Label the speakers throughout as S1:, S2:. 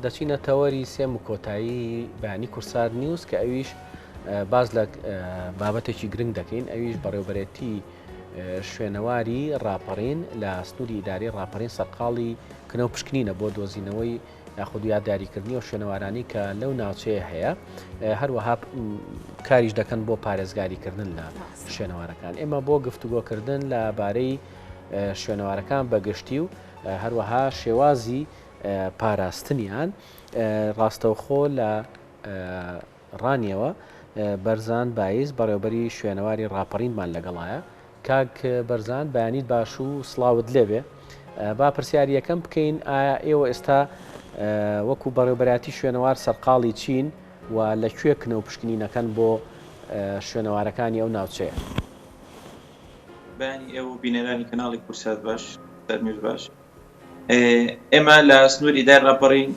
S1: دەچینە تەوەری سێم و کۆتایی بەیانی کورسار نیوز کە ئەویش باز لە بابەتێکی گرنگ دەکەین ئەویش بەڕێوەبەرێتی شوێنەواری ڕاپەڕین لە سنووری ئیداری ڕاپەڕین سەرقاڵی کنەوە پشکنینە بۆ دۆزینەوەی یاخود یادداریکردنی و شوێنەوارانی کە لەو ناوچەیە هەیە هەروەها کاریش دەکەن بۆ پارێزگاریکردن لە شوێنەوارەکان ئێمە بۆ گفتوگۆکردن لەبارەی شوێنەوارەکان بەگشتی و هەروەها شێوازی پاراستنیان ڕاستەوخۆ لە ڕانیەوە بەرزان بایز بەڕێوبەری شوێنەواری ڕاپەڕینمان لەگەڵایە کاک بەرزان بەیانیت باش و سڵاوت لێبێ با پرسیاری یەکەم بکەین ئایا ئێوە ئێستا وەکو بەڕێوبەراتی شوێنەوار سەرقاڵی چین و لەکوێ کنەوە پشکنینەکەن بۆ شوێنەوارەکانی ئەو ناوچەیە
S2: بەیانی ئێوە بینەرانی کەناڵی کورسات باش سەرنووس باش ئێمە لە سنووری ئیداری ڕاپەڕین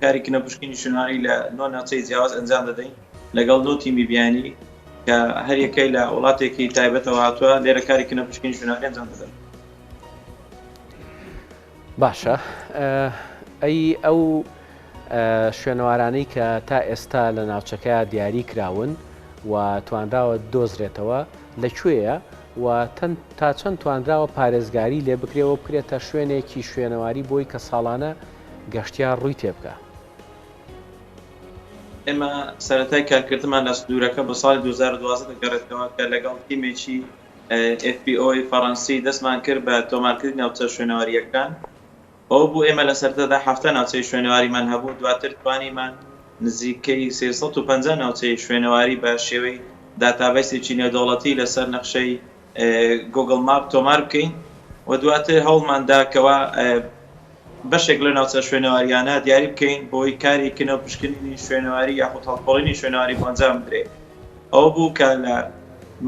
S2: کاری کنەوە پشکنینی شوێنەواری لە 9 ناوچەی جیاواز ئەنجام دەدەین لەگەڵ 9 تیمی بیانی کە هەر یەکەی لە وڵاتێکی تایبەتەوە هاتووە لێرە کاری کنەوە پشکنینی شوێنەواری ئەنجام دەدەن.
S1: باشە ئەو شوێنەوارانەی کە تا ئێستا لە ناوچەکە دیاری کراون و توانراوە دۆزرێتەوە لەکوێیە و تا چەند توانراوە پارێزگاری لێ بکرێەوە بکرێتە شوێنێکی شوێنەواری بۆی کە ساڵانە گەشتیار ڕووی تێبکە.
S2: ئێمە سەرەتای کارکردمان لە سنوورەکە بە ساڵی 2012 دەگەڕێتەوە کە لەگەڵ تیمێکی FPO فەڕەنسی دەستمان کرد بە تۆمارکردنی ناوچە شوێنەواریەکان ئەو بوو ئێمە لە سەرەتادا 7 ناوچەی شوێنەواریمان هەبوو دواتر توانیمان نزیکەی 350 ناوچەی شوێنەواری بە شێوەی داتابەیسێکی نێودەوڵەتی لەسەر نەخشەی گوگل ماپ تۆمار بکەین و دواتر هەوڵماندا کەوا بەشێک لە ناوچە شوێنەواریانە دیاری بکەین بۆی کاری کنەوە پشکنینی شوێنەواری یاخود هەڵپەڵینی شوێنەواری بۆ ئەنجام بدرێت. ئەو بوو کە لە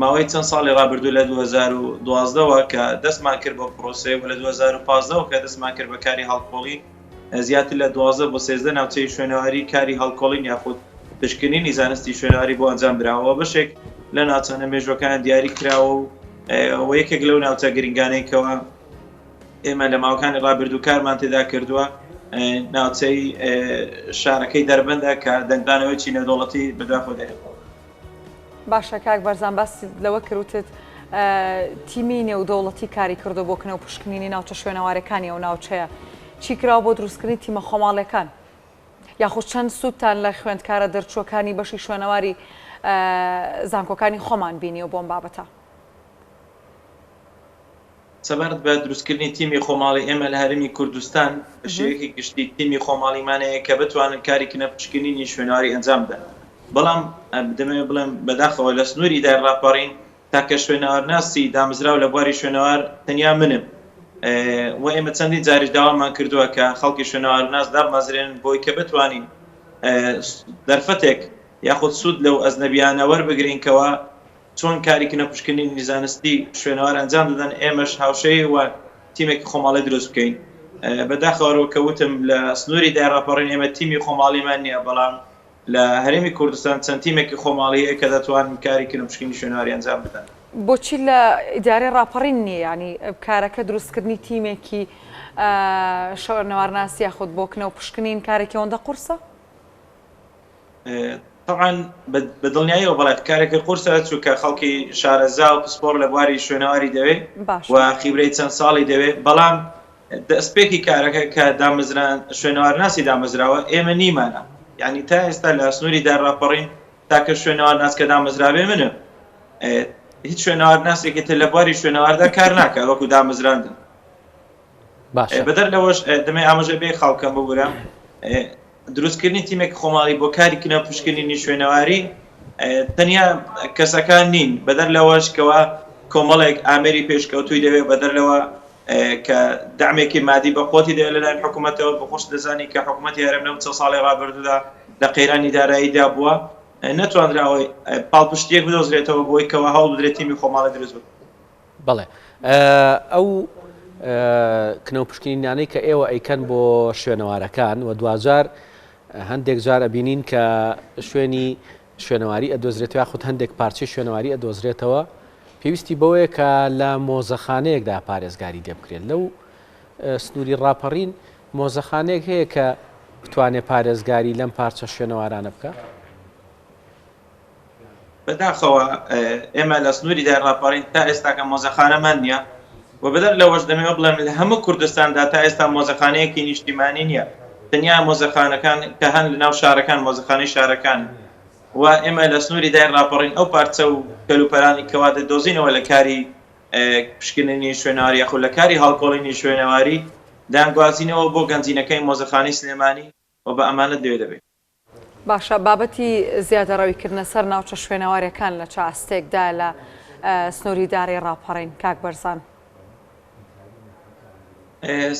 S2: ماوەی چەند ساڵی ڕابردوو لە 2012ەوە کە دەستمان کرد بۆ پرۆسێ و لە 2015ەوە کە دەستمان کرد بە کاری هەڵپەڵین زیاتر لە 12 بۆ 13 ناوچەی شوێنەواری کاری هەڵکۆڵین یاخود پشکنینی زانستی شوێنەواری بۆ ئەنجام درراوە بەشێک لە ناوچانە مێژوەکان دیاری کراوە و یەکێک لەو ناوچە گرنگانەیەکەوە ئێمە لە ماوەکانی ڕابردوو کارمان تێدا کردووە ناوچەی شارەکەی دەربەندە کە دەنگدانەوەی نێودەوڵەتی بەداخۆ دەرێتەوە.
S3: باشە کاک بەرزان باسی لەوە کردوتت تیمی نێودەوڵەتی کاری کردو بۆ کنەوە پشکنینی ناوچە شوێنەوارەکانی ئەو ناوچەیە چی کراوە بۆ دروستکردنی تیمە خۆماڵیەکان یاخود چەند سوودتان لە خوێندکارە دەرچووەکانی بەشی شوێنەواری زانکۆکانی خۆمان بینی و بۆم بابەتە
S2: سەبارەت بە دروستکردنی تیمی خۆماڵی ئێمە لە هەرمی کوردستان بە شێوەیەکی گشتی تیمی خۆماڵیمانەیە کە بتوانن کاری کنە پشکنینی شوێنەواری ئەنجام بدەن بەڵام دەمەوێت بڵێم بەداخەوە لە سنووری ئیداری ڕاپەڕین تاکە شوێنەوارناسی دامەزراو لە بواری شوێنەوار تەنیا منم و ئێمە چەندین جاریش داوامان کردووە کە خەڵکی شوێنەوارناس دامەزرێن بۆی کە بتوانین دەرفەتێک یاخود سوود لەو ئەزنەبیانە وەربگرینکەوە چۆن کاری کنە پشکنینی زانستی شوێنەوار ئەنجام دەدەن ئێمەش هاوشەیە و تیمێکی خۆماڵی دروست بکەین بەداخەوە کەوتم لە سنووری ئیداری ڕاپەڕین ئێمە تیمی خۆماڵیمان نییە بەڵام لە هەرێمی کوردستان چەند تیمێکی خۆماڵیەیە کە دەتوانن کاری کنە پشکنینی شوێنەواری ئەنجام بدەن.
S3: بۆچی لە ئیداری ڕاپەڕین نییە ینی کارەکە دروستکردنی تیمێکی شوێنەوارناسی یاخود بۆ کنەوە پشکنین کارێکی ئەوەندە قورسە؟
S2: طبعاً بەدڵنیاییەوە بەڵێت کارێکی قورسە چونکە خەڵکی شارەزا و پسپۆر لە بواری شوێنەواری دەوێت و خیبرەی چەند ساڵی دەوێت بەڵام دەستپێکی کارەکە کە دامەزران شوێنەوارناسی دامەزراوە ئێمە نیمانە یعنی تا ئێستا لە سنووری ئیداری ڕاپەڕین تاکە شوێنەوارناس کە دامەزراوێ منە هیچ شوێنەوارناسێکی تر لە بواری شوێنەواردا کار ناکات وەکو دامەزراندن. بەدەر لەوەش دەمەی ئاماژە بێ خەڵکەم ببورە دروستکردنی تیمێکی خۆماڵی بۆ کاری کنە پشکنینی شوێنەواری تەنیا کەسەکان نین بەدەر لەوەش کەوە کۆمەڵێک ئامێری پێشکەوتووی دەوێت بەدەر لەوە کە دامێکی مادی بە خۆتی دەوێت لەلایەن حکوومەتەوە بەخۆش دەزانی کە حکوومەتی هەرێم لەو 4 ساڵی ڕابردوودا لە قەیرانی داراییدا بووە نەتوانراوەی پاڵپشتیەک بدۆزرێتەوە بۆی کەوە هەوڵ بدرێت تیمی خۆماڵی دروست بکات.
S1: بەڵێ ئەو کنەوە پشکنینانەی کە ئێوە ئەیکەن بۆ شوێنەوارەکان و دوجار هەندێک جار ئەبینین کە شوێنی شوێنەواری ئەدۆزرێتەوە یاخود هەندێک پارچەی شوێنەواری ئەدۆزرێتەوە پێویستی بەوەیە کە لە مۆزەخانەیەکدا پارێزگاری دێ بکرێت. لەو سنووری ڕاپەڕین مۆزەخانەیەک هەیە کە بتوانێت پارێزگاری لەم پارچە شوێنەوارانە بکە؟
S2: بەداخەوە ئێمە لە سنووری داڕاپەڕین تا ئێستاکە مۆزەخانەمان نییە و بەدەر لەوەش دەمەوە بڵێم لە هەموو کوردستاندا تا ئێستا مۆزەخانەیەکی نیشتیمانی نییە، تەنیا مۆزەخانەکان کە هەن لە ناو شارەکان مۆزەخانەی شارەکان و ئێمە لە سنووری داڕاپەڕین ئەو پارچە و کەلوپەرانی کەوا دەدۆزینەوە لە کاری پشکننی شوێنەواری یاخود لە کاری هەڵکۆڵینی شوێنەواری دانگوازینەوە بۆ گەنجینەکەی مۆزەخانەی سلێمانی و بە ئەمانەت لێ دەبێت.
S3: باشە، بابەتی زیادەڕەویکردنە سەر ناوچە شوێنەوارەکان لە چاستێکدا لە سنووری داری ڕاپەڕین کاک بەرزان.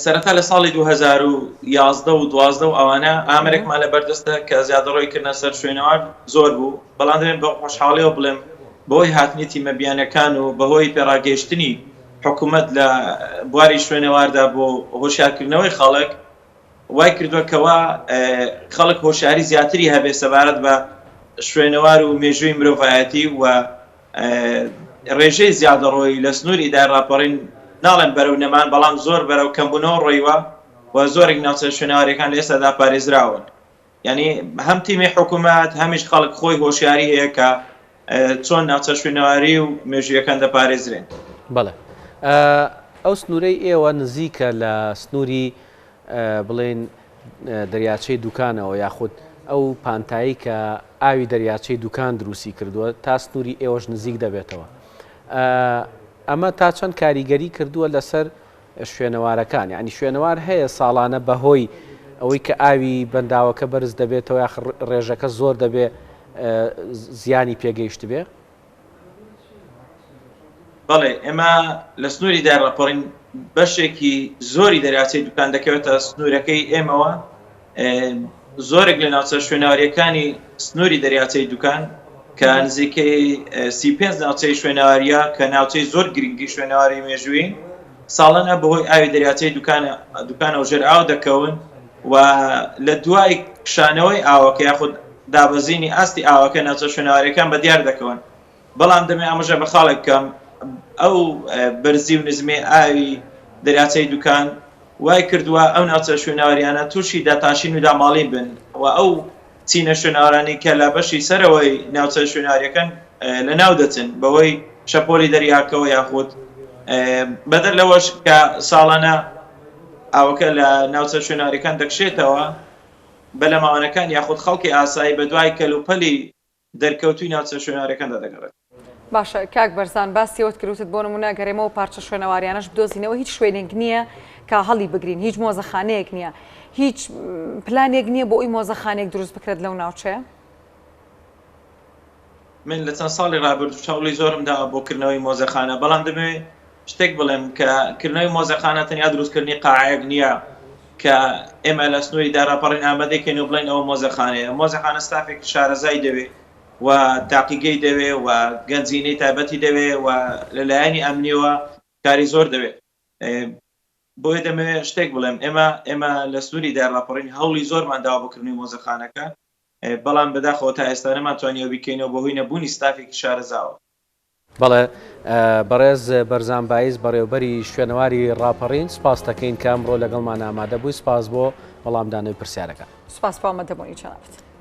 S2: سەرەتا لە ساڵی 2011 و 2012 و ئەوانە ئامرێکمان لە بەردەستە کە زیادەڕەویکردنە سەر شوێنەوار زۆر بوو، بەڵام دەبێت بە خۆشحاڵیەوە بڵێم بەهۆی هاتنی تیمەبیانەکان و بەهۆی پێڕاگەیشتنی حکوومەت لە بواری شوێنەواردا بۆ هۆشیارکردنەوەی خەڵک وای کردووەکەوە خەڵک هۆشیاری زیاتری هەبێ سەبارەت بە شوێنەوار و مێژووی مرۆڤایەتی و ڕێژەی زیادەڕۆی لە سنووری داڕاپەڕین ناڵێن بەرەو نەمان، بەڵام زۆر بەرەو کەمبوونەوە ڕۆیوە و زۆرێک ناوچە شوێنەوارەکان لە ئێستادا پارێزراون. یعنی هەم تیمی حکوومەت هەمیش خەڵک خۆی هۆشیاری هەیە کە چۆن ناوچە شوێنەواری و مێژوویەکان دەپارێزرێن.
S1: بەڵێ ئەو سنوورەی ئێوە نزیکە لە سنووری بڵێن دەریاچەی دوکانەوە یاخود ئەو پانتایی کە ئاوی دەریاچەی دوکان دروستی کردووە تا سنووری ئێوەش نزیک دەبێتەوە. ئەمە تا چەند کاریگەری کردووە لەسەر شوێنەوارەکان، یعنی شوێنەوار هەیە ساڵانە بەهۆی ئەوەی کە ئاوی بەنداوەکە بەرز دەبێتەوە یا ڕێژەکە زۆر دەبێت زیانی پێگەیشت بێ؟
S2: بەڵێ ئێمە لە سنووری داڕاپەڕین بەشێکی زۆری دەریاچەی دوکان دەکەوێتە سنوورەکەی ئێمەوە. زۆرێک لە ناوچە شوێنەوەریەکانی سنووری دەریاچەی دوکان کە نزیکەی 35 ناوچەی شوێنەواریە کە ناوچەی زۆر گرنگی شوێنەواری مێژووی ساڵانە بەهۆی ئاوی دەریاچەی دوکانە و ژێر ئاو دەکەون و لە دوای کشانەوەی ئاوەکە یاخود دابەزینی ئاستی ئاوەکە ناوچە شوێنەوارەکان بە دیار دەکەون. بەڵام دەمێ ئاماژە بە خاڵێک بکەم ئەو بەرزی و نزمێ ئاوی دەریاچەی دوکان وای کردووە ئەو ناوچە شوێنەواریانە تووشی داتاشین و داماڵی بن و ئەو چینە شوێنەوارانی کە لە بەشی سەرەوەی ناوچە شوێنەوارەکان لە ناو دەچن بەهۆی شەپۆلی دەریاکەوە یاخود بەدەر لەوەش کە ساڵانە ئاوەکە لە ناوچە شوێنەوارەکان دەکشێتەوە بە لەماوانەکان یاخود خەڵکی ئاسایی بە دوای کەلوپەلی دەرکەوتوی ناوچە شوێنەوارەکاندا دەگەڕێت.
S3: باشە کاک بەرزان باسیەوەت کردوتت بۆ نمونە گەڕێمەوە پارچە شوێنەواریانەش بدۆزینەوە، هیچ شوێنێک نییە کە هەڵی بگرین، هیچ مۆزەخانەیەک نییە، هیچ پلانێک نییە بۆ ئەوی مۆزەخانێک دروست بکرێت لەو ناوچەیە؟
S2: من لە چەند ساڵی ڕابردوو چاوڵی زۆرمدا بۆکردنەوەی مۆزەخانە، بەڵام دەبێت شتێک بڵێم کە کردنەوەی مۆزەخانە تەنیا دروستکردنی قاعەیەک نییە کە ئێمە لە سنووری داڕاپەڕین ئامادەکەین و بڵێن ئەوە مۆزەخانەیە. مۆزەخانە ستافێکی شارەزای دەوێت و تاقیگەی دەوێ و گەنجینەی تایبەتی دەوێ و لەلایەنی ئەمنیەوە کاری زۆر دەوێت. بۆیە دەمەوێت شتێک بڵێم ئێمە لە سنووری داڕاپەڕین هەوڵی زۆرمان داوا بۆکردنی مۆزەخانەکە، بەڵام بەداخەوە تا ئێستا نەماتوانیەوە بیکەینەوە بەهۆی نەبوونی ستافێکی شارەزاوە.
S1: بەڵێ بەڕێز بەرزان بایز بەڕێوەبەری شوێنەواری ڕاپەڕین سپاس دەکەین کە ئەمڕۆ لەگەڵمان ئامادە بووی. سپاس بۆ وەڵامدانەوەی پرسیارەکە.
S3: سپاس بۆ ئامادەبوونی جەنابەت.